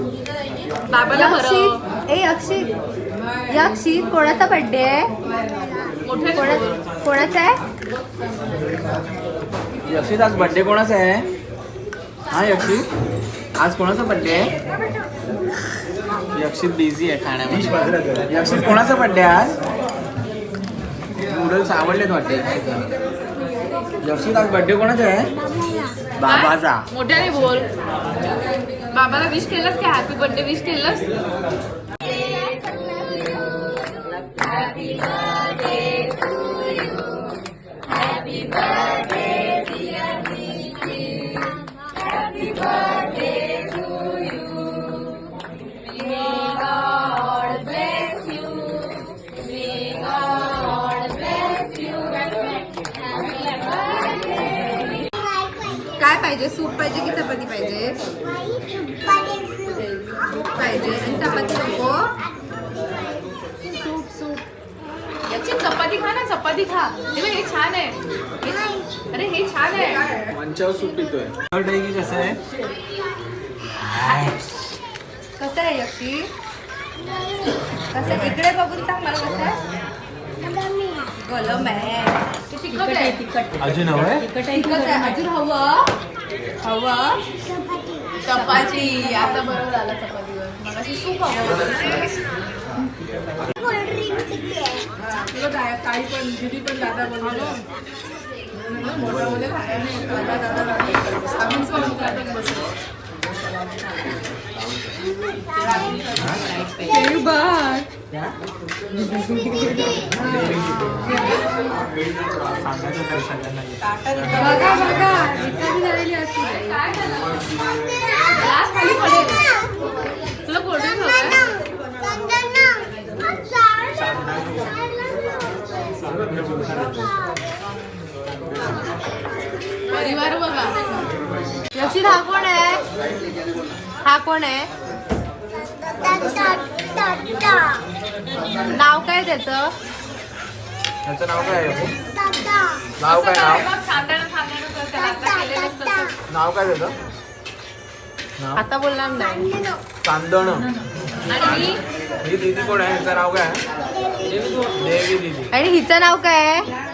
बाबाला बरं. ए अक्षित, अक्षित कोणाचा बर्थडे आहे? कोणाचा आहे? यक्षित आज बर्थडे कोणाचा आहे? हा यक्षित आज कोणाचा बर्थडे आहे? यक्षित बिझी आहे खाण्यामध्ये. यक्षित कोणाचा बर्थडे आज? नूडल्स आवडलेत वाटते. यक्षित आज बर्थडे कोणाचा आहे? बाबाचा. मोठ्याने बोल. बाबाला विश केलंस की हॅपी बर्थडे विश केलंस? काय पाहिजे? सूप पाहिजे की चपाती पाहिजे? सूप पाहिजे आणि चपाती नको. Soup soup. याची चपाती खा ना, चपाती खा. हे छान आहे. अरे हे छान आहे. मंचावर सूप पितोय. कसं आहे? कसं आहे यक्षी? कसं इकडे बघून सांग मला कसं आहे? गलम आहे. तिखट आहे. अजून हवंय? तिखट आहे. अजून हवं चपाती. आता बरोबर झालं चपातीवर. मगाशी सूप हवं. काही पण दिदी पण दादा बनवलं. तुला कोल्ड्रिंक हवंय? परिवार बघा. यक्षित हा कोण आहे? हा कोण आहे? नाव काय त्याचं? त्याचं नाव काय आहे? नाव काय? नाव काय त्याचं? आता बोलणार नाही. चांदण. आणि ही दीदी कोण आहे? हिचं नाव काय आहे? देवी दीदी. आणि हिचं नाव काय आहे?